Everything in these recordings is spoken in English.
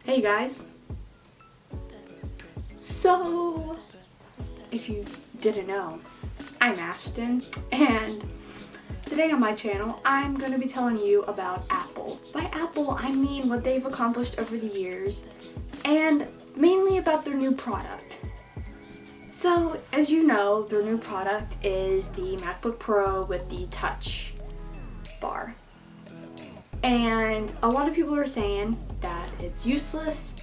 Hey guys. So, if you didn't know, I'm Ashton, and today on my channel, I'm going to be telling you about Apple. By Apple, I mean what they've accomplished over the years, and mainly about their new product. So, as you know, their new product is the Macbook Pro with the touch bar. And a lot of people are saying that it's useless,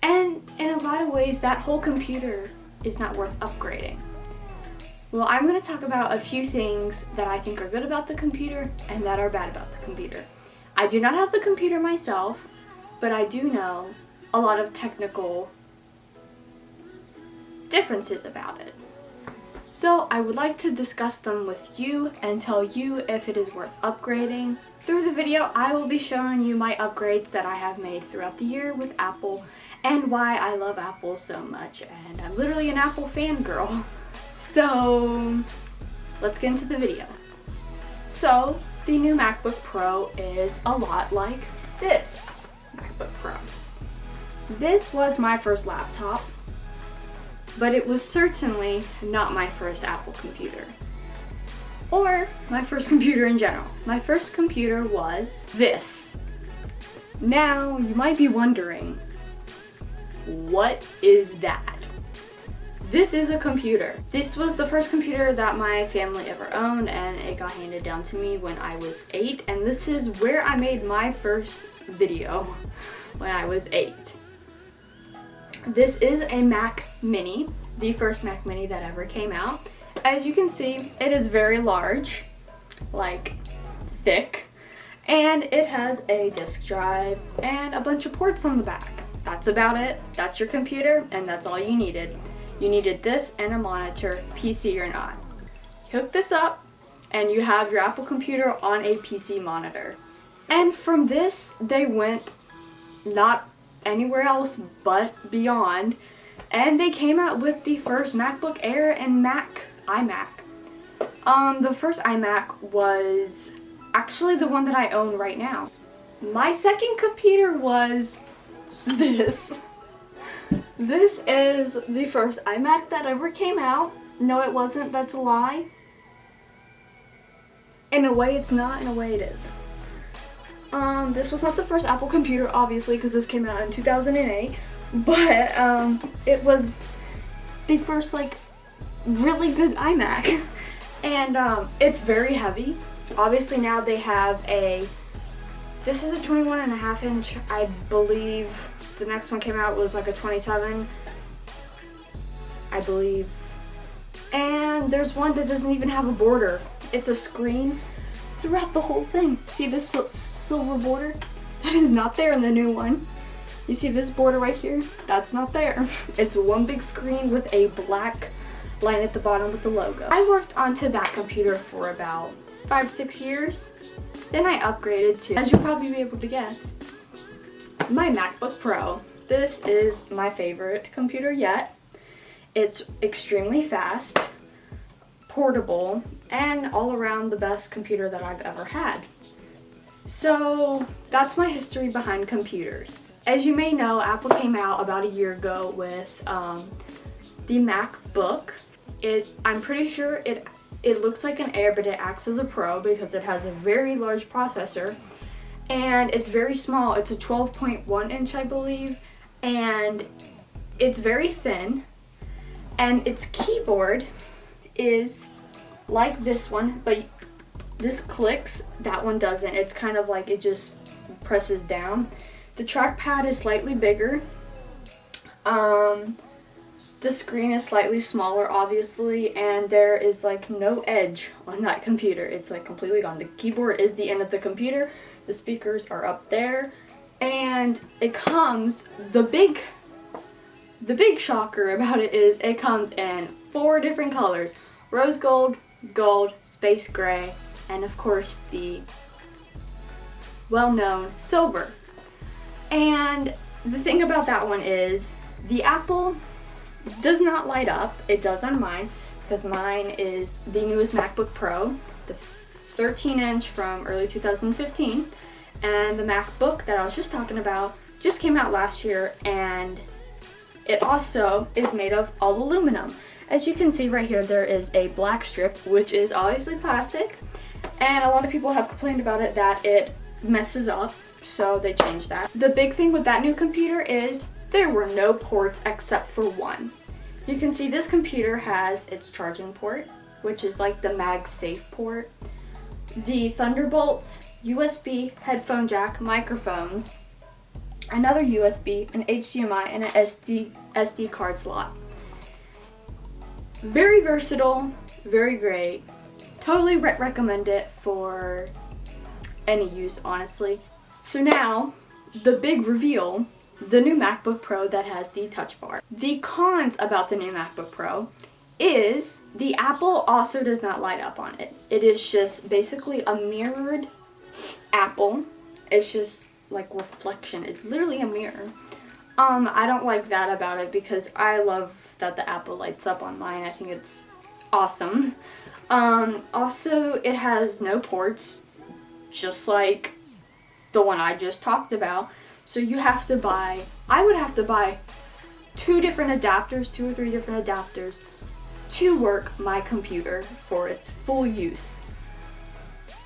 and in a lot of ways that whole computer is not worth upgrading. Well, I'm going to talk about a few things that I think are good about the computer and that are bad about the computer. I do not have the computer myself, but I do know a lot of technical differences about it. So I would like to discuss them with you and tell you if it is worth upgrading. Through the video, I will be showing you my upgrades that I have made throughout the year with Apple and why I love Apple so much. And I'm literally an Apple fangirl. So let's get into the video. So the new MacBook Pro is a lot like this MacBook Pro. This was my first laptop, but it was certainly not my first Apple computer. Or my first computer in general. My first computer was this. Now, you might be wondering, what is that? This is a computer. This was the first computer that my family ever owned, and it got handed down to me when I was 8, and this is where I made my first video when I was 8. This is a Mac Mini, the first Mac Mini that ever came out. As you can see, it is very large, like thick, and it has a disk drive and a bunch of ports on the back. That's about it. That's your computer, and that's all you needed. You needed this and a monitor, PC or not. You hook this up, and you have your Apple computer on a PC monitor. And from this, they went not anywhere else but beyond, and they came out with the first MacBook Air and iMac. The first iMac was actually the one that I own right now. My second computer was this. This is the first iMac that ever came out. No, it wasn't. That's a lie. In a way it's not, in a way it is. This was not the first Apple computer, obviously, because this came out in 2008, but it was the first, like, really good iMac, and it's very heavy. Obviously now they have this is a 21.5 inch, I believe. The next one came out was like a 27, I believe, and there's one that doesn't even have a border. It's a screen throughout the whole thing. See this silver border? That is not there in the new one. You see this border right here? That's not there. It's one big screen with a black line at the bottom with the logo. I worked onto that computer for about 5-6 years. Then I upgraded to, as you'll probably be able to guess, my MacBook Pro. This is my favorite computer yet. It's extremely fast, portable, and all around the best computer that I've ever had. So that's my history behind computers. As you may know, Apple came out about a year ago with the MacBook. I'm pretty sure it looks like an Air, but it acts as a Pro because it has a very large processor, and it's very small. It's a 12.1 inch, I believe, and it's very thin, and its keyboard is like this one, but this clicks, that one doesn't. It's kind of like it just presses down. The trackpad is slightly bigger. The screen is slightly smaller, obviously, and there is like no edge on that computer. It's like completely gone. The keyboard is the end of the computer. The speakers are up there, and it comes, the big shocker about it is it comes in 4 different colors: rose gold, gold, space gray, and of course the well-known silver. And the thing about that one is the Apple does not light up. It does on mine, because mine is the newest MacBook Pro, the 13 inch from early 2015, and the MacBook that I was just talking about Just came out last year, and it also is made of all aluminum. As you can see right here, there is a black strip, which is obviously plastic, and a lot of people have complained about it that it messes up, so they changed that. The big thing with that new computer is there were no ports except for one. You can see this computer has its charging port, which is like the MagSafe port, the Thunderbolt, USB, headphone jack, microphones, another USB, an HDMI, and an SD card slot. Very versatile, very great. Totally recommend it for any use, honestly. So now, the big reveal, the new MacBook Pro that has the touch bar. The cons about the new MacBook Pro is the Apple also does not light up on it. It is just basically a mirrored Apple. It's just like reflection. It's literally a mirror. I don't like that about it because I love that the Apple lights up on mine. I think it's awesome. Also, it has no ports, just like the one I just talked about. So you have to buy, I would have to buy two or three different adapters to work my computer for its full use.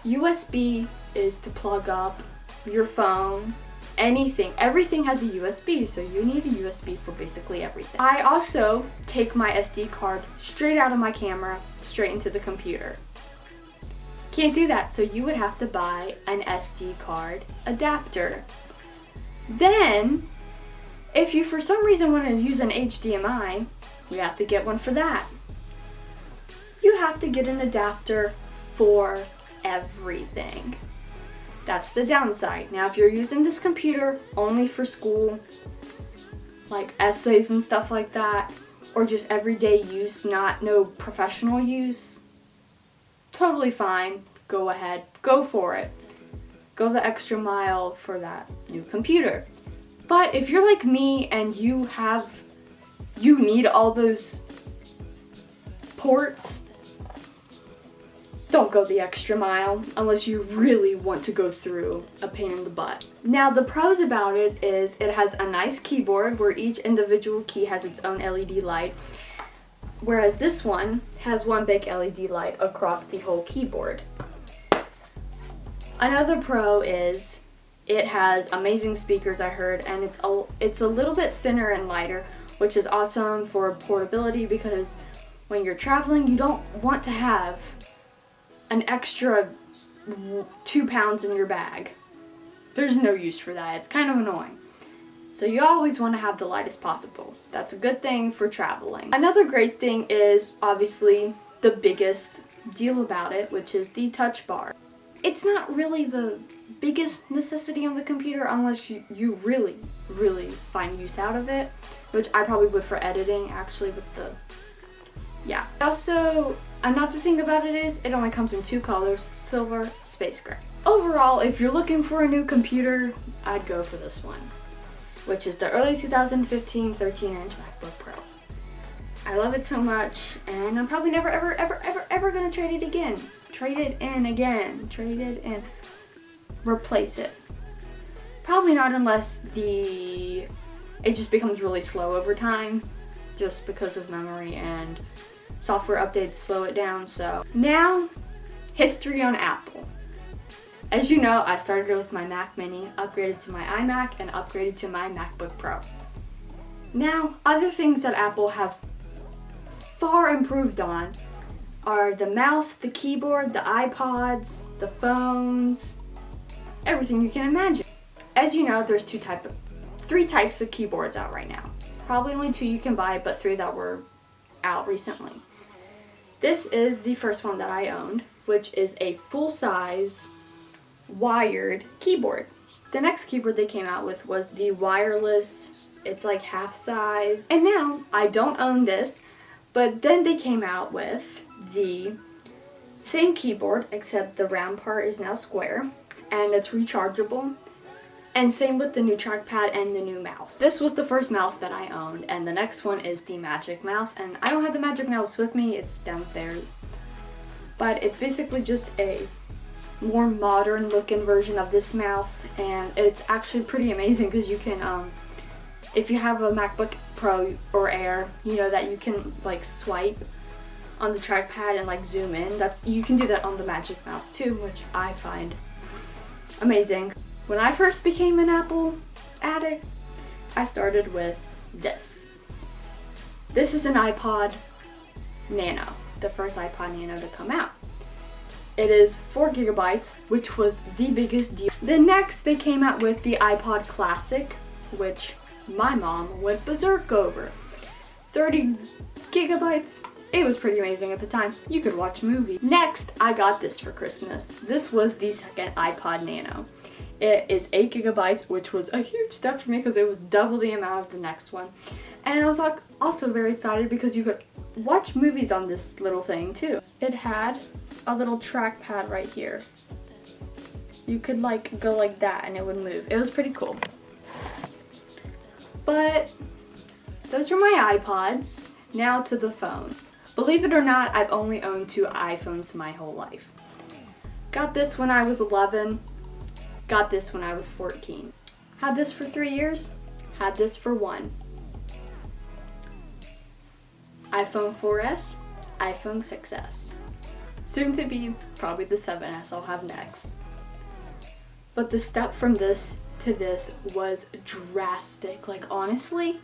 USB is to plug up your phone, anything. Everything has a USB, so you need a USB for basically everything. I also take my SD card straight out of my camera, straight into the computer. Can't do that, so you would have to buy an SD card adapter. Then, if you for some reason want to use an HDMI, you have to get one for that. You have to get an adapter for everything. That's the downside. Now, if you're using this computer only for school, like essays and stuff like that, or just everyday use, no professional use, totally fine. Go ahead, go for it. Go the extra mile for that new computer. But if you're like me and you need all those ports, don't go the extra mile unless you really want to go through a pain in the butt. Now, the pros about it is it has a nice keyboard where each individual key has its own LED light, whereas this one has one big LED light across the whole keyboard. Another pro is it has amazing speakers, I heard, and it's a little bit thinner and lighter, which is awesome for portability because when you're traveling, you don't want to have an extra 2 pounds in your bag. There's no use for that. It's kind of annoying. So you always want to have the lightest possible. That's a good thing for traveling. Another great thing is obviously the biggest deal about it, which is the touch bar. It's not really the biggest necessity on the computer unless you really, really find use out of it, which I probably would for editing actually with the, yeah. Also, another thing about it is it only comes in 2 colors, silver, space gray. Overall, if you're looking for a new computer, I'd go for this one, which is the early 2015 13-inch MacBook Pro. I love it so much, and I'm probably never, ever gonna trade it again. Trade it in, replace it. Probably not unless it just becomes really slow over time, just because of memory and software updates slow it down. So now, history on Apple. As you know, I started with my Mac Mini, upgraded to my iMac, and upgraded to my MacBook Pro. Now, other things that Apple have far improved on are the mouse, the keyboard, the iPods, the phones, everything you can imagine. As you know, there's 3 types of keyboards out right now. Probably only 2 you can buy, but 3 that were out recently. This is the first one that I owned, which is a full-size wired keyboard. The next keyboard they came out with was the wireless. It's like half size. And now, I don't own this, but then they came out with the same keyboard, except the round part is now square, and it's rechargeable. And same with the new trackpad and the new mouse. This was the first mouse that I owned, and the next one is the Magic Mouse, and I don't have the Magic Mouse with me, it's downstairs. But it's basically just a more modern looking version of this mouse, and it's actually pretty amazing because you can, if you have a MacBook Pro or Air, you know that you can like swipe on the trackpad and like zoom in. You can do that on the Magic Mouse too, which I find amazing. When I first became an Apple addict, I started with this. This is an iPod Nano, the first iPod Nano to come out. It is 4 gigabytes, which was the biggest deal. Then next they came out with the iPod Classic, which my mom went berserk over. 30 gigabytes. It was pretty amazing at the time. You could watch movies. Next, I got this for Christmas. This was the second iPod Nano. It is 8 gigabytes, which was a huge step for me because it was double the amount of the next one. And I was like also very excited because you could watch movies on this little thing too. It had a little trackpad right here. You could like go like that and it would move. It was pretty cool. But those are my iPods. Now to the phone. Believe it or not, I've only owned 2 iPhones my whole life. Got this when I was 11. Got this when I was 14. Had this for 3 years. Had this for 1. iPhone 4S, iPhone 6S. Soon to be probably the 7S I'll have next. But the step from this to this was drastic. Like honestly,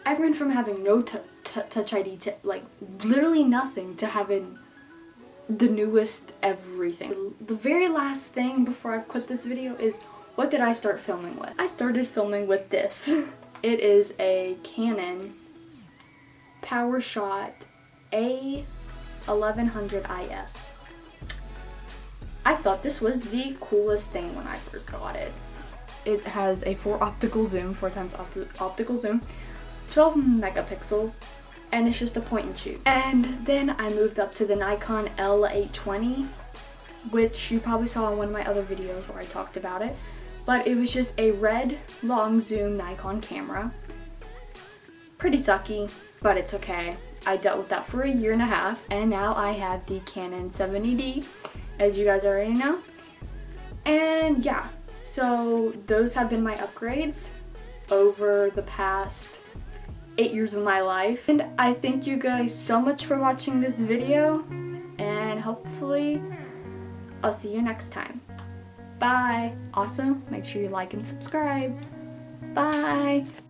I went from having no Touch ID to like literally nothing to having the newest everything. The very last thing before I quit this video is, what did I start filming with? I started filming with this. It is a Canon PowerShot A1100 IS. I thought this was the coolest thing when I first got it. It has a 4 times optical zoom, 12 megapixels, and it's just a point and shoot. And then I moved up to the Nikon L820, which you probably saw in one of my other videos where I talked about it. But it was just a red long zoom Nikon camera. Pretty sucky, but it's okay. I dealt with that for a year and a half, and now I have the Canon 70D, as you guys already know. And yeah, so those have been my upgrades over the past 8 years of my life. And I thank you guys so much for watching this video, and hopefully I'll see you next time. Bye! Also, make sure you like and subscribe. Bye!